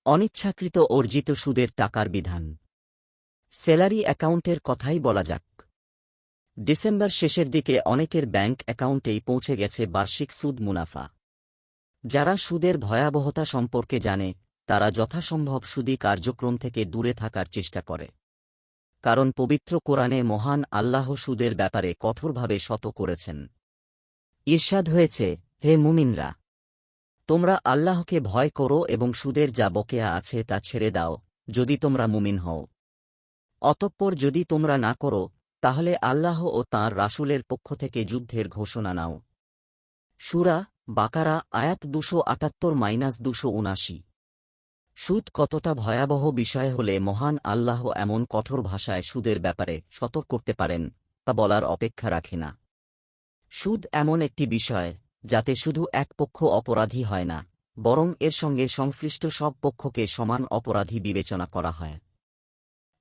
অনিচ্ছাকৃত অর্জিত সুদের টাকার বিধান। স্যালারি অ্যাকাউন্টের কথাই বলা যাক। ডিসেম্বর শেষের দিকে অনেকের ব্যাংক অ্যাকাউন্টেই পৌঁছে গেছে বার্ষিক সুদ মুনাফা। যারা সুদের ভয়াবহতা সম্পর্কে জানে তারা যথাসম্ভব সুদী কার্যক্রম থেকে দূরে থাকার চেষ্টা করে। কারণ পবিত্র কোরআনে মহান আল্লাহ সুদের ব্যাপারে কঠোরভাবে শত করেছেন। ইরশাদ হয়েছে, হে মুমিনরা, তোমরা আল্লাহকে ভয় করো এবং সুদের যা বকেয়া আছে তা ছেড়ে দাও, যদি তোমরা মুমিন হও। অতঃপর যদি তোমরা না করো, তাহলে আল্লাহ ও তাঁর রাসূলের পক্ষ থেকে যুদ্ধের ঘোষণা নাও। সূরা বাকারা আয়াত 278-279। সুদ কতটা ভয়াবহ বিষয় হলে মহান আল্লাহ এমন কঠোর ভাষায় সুদের ব্যাপারে সতর্ক করতে পারেন তা বলার অপেক্ষা রাখে না। সুদ এমন একটি বিষয় যাতে শুধু এক পক্ষ অপরাধী হয় না, বরং এর সঙ্গে সংশ্লিষ্ট সব পক্ষকে সমান অপরাধী বিবেচনা করা হয়।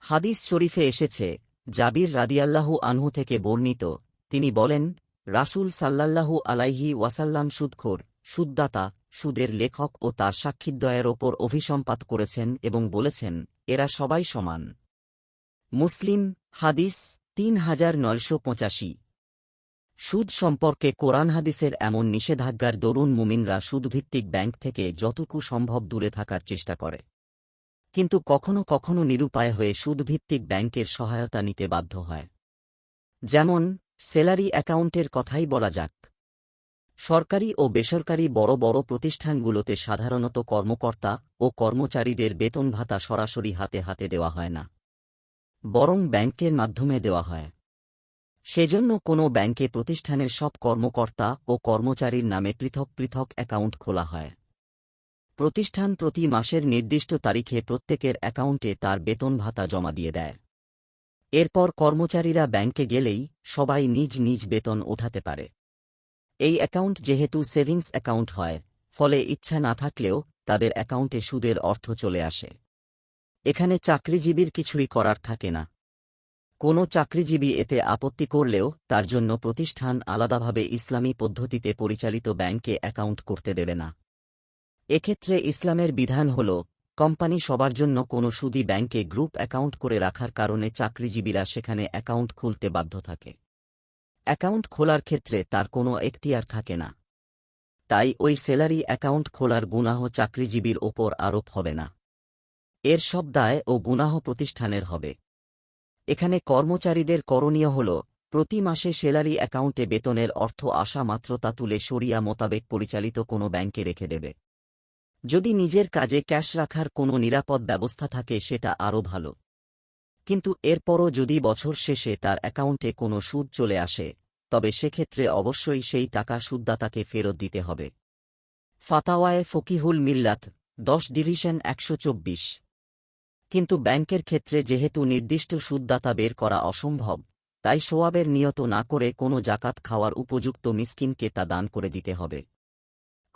হাদিস শরীফে এসেছে, জাবির রাদিয়াল্লাহু আনহু থেকে বর্ণিত, তিনি বলেন, রাসূল সাল্লাল্লাহু আলাইহি ওয়াসাল্লাম সুদখোর, সুদদাতা, সুদের লেখক ও তার সাক্ষীদ্বয়ের ওপর অভিসম্পাত করেছেন এবং বলেছেন, এরা সবাই সমান। মুসলিম হাদিস 3985। সুদ সম্পর্কে কোরআন হাদিসের এমন নিষেধাজ্ঞার দরুন মুমিনরা সুদভিত্তিক ব্যাংক থেকে যতটুকু সম্ভব দূরে থাকার চেষ্টা করে। কিন্তু কখনো কখনো নিরুপায় হয়ে সুদভিত্তিক ব্যাংকের সহায়তা নিতে বাধ্য হয়। যেমন স্যালারি অ্যাকাউন্টের কথাই বলা যাক। সরকারি ও বেসরকারি বড় বড় প্রতিষ্ঠানগুলোতে সাধারণত কর্মকর্তা ও কর্মচারীদের বেতন ভাতা সরাসরি হাতে হাতে দেওয়া হয় না, বরং ব্যাংকের মাধ্যমে দেওয়া হয়। সেজন্য কোনো ব্যাংকে প্রতিষ্ঠানের সব কর্মকর্তা ও কর্মচারীর নামে পৃথক পৃথক অ্যাকাউন্ট খোলা হয়। প্রতিষ্ঠান প্রতি মাসের নির্দিষ্ট তারিখে প্রত্যেকের অ্যাকাউন্টে তার বেতন ভাতা জমা দিয়ে দেয়। এরপর কর্মচারীরা ব্যাংকে গেলেই সবাই নিজ নিজ বেতন ওঠাতে পারে। এই অ্যাকাউন্ট যেহেতু সেভিংস অ্যাকাউন্ট হয়, ফলে ইচ্ছা না থাকলেও তাদের অ্যাকাউন্টে সুদের অর্থ চলে আসে। এখানে চাকরিজীবীর কিছুই করার থাকে না। কোনো চাকরিজীবী এতে আপত্তি করলেও তার জন্য প্রতিষ্ঠান আলাদাভাবে ইসলামী পদ্ধতিতে পরিচালিত ব্যাংকে অ্যাকাউন্ট করতে দেবে না। এক্ষেত্রে ইসলামের বিধান হল, কোম্পানি সবার জন্য কোনো সুদী ব্যাংকে গ্রুপ অ্যাকাউন্ট করে রাখার কারণে চাকরিজীবীরা সেখানে অ্যাকাউন্ট খুলতে বাধ্য থাকে। অ্যাকাউন্ট খোলার ক্ষেত্রে তার কোনো এখতিয়ার থাকে না। তাই ওই স্যালারি অ্যাকাউন্ট খোলার গুনাহ চাকরিজীবীর ওপর আরোপ হবে না। এর সব দায় ও গুনাহ প্রতিষ্ঠানের হবে। এখানে কর্মচারীদের করণীয় হল, প্রতি মাসে স্যালারি অ্যাকাউন্টে বেতনের অর্থ আসা মাত্র তা তুলে শরিয়া মোতাবেক পরিচালিত কোনো ব্যাংকে রেখে দেবে। যদি নিজের কাজে ক্যাশ রাখার কোনো নিরাপদ ব্যবস্থা থাকে সেটা আরও ভালো। কিন্তু এরপরও যদি বছর শেষে তার অ্যাকাউন্টে কোনো সুদ চলে আসে, তবে সেক্ষেত্রে অবশ্যই সেই টাকা সুদদাতাকে ফেরত দিতে হবে। ফাতাওয়ায়ে ফকিহুল মিল্লাত 10/124। কিন্তু ব্যাংকের ক্ষেত্রে যেহেতু নির্দিষ্ট সুদদাতা বের করা অসম্ভব, তাই সোয়াবের নিয়ত না করে কোনো জাকাত খাওয়ার উপযুক্ত মিসকিনকে তা দান করে দিতে হবে।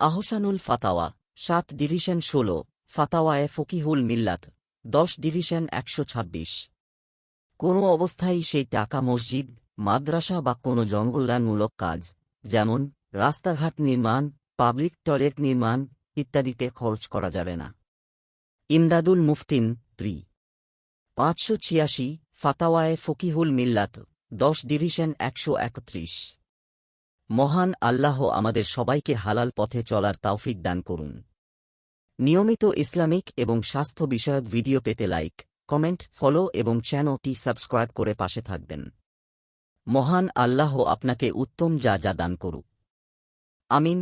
আহসানুল ফাতাওয়া 7/16, ফাতাওয়ায়ে ফকিহুল মিল্লাত 10/126। কোনো অবস্থায় সেই টাকা মসজিদ, মাদ্রাসা বা কোনো জনকল্যাণমূলক কাজ, যেমন রাস্তাঘাট নির্মাণ, পাবলিক টয়লেট নির্মাণ ইত্যাদিতে খরচ করা যাবে না। ইমদাদুল মুফতিন 586, ফাতাওয়ায়ে ফকিহুল মিল্লাত 10/131। মহান আল্লাহ আমাদের সবাইকে হালাল পথে চলার তাওফিক দান করুন। নিয়মিত ইসলামিক এবং স্বাস্থ্য বিষয়ক ভিডিও পেতে লাইক, কমেন্ট, ফলো এবং চ্যানেলটি সাবস্ক্রাইব করে পাশে থাকবেন। মহান আল্লাহ আপনাকে উত্তম যা দান করুক। আমিন।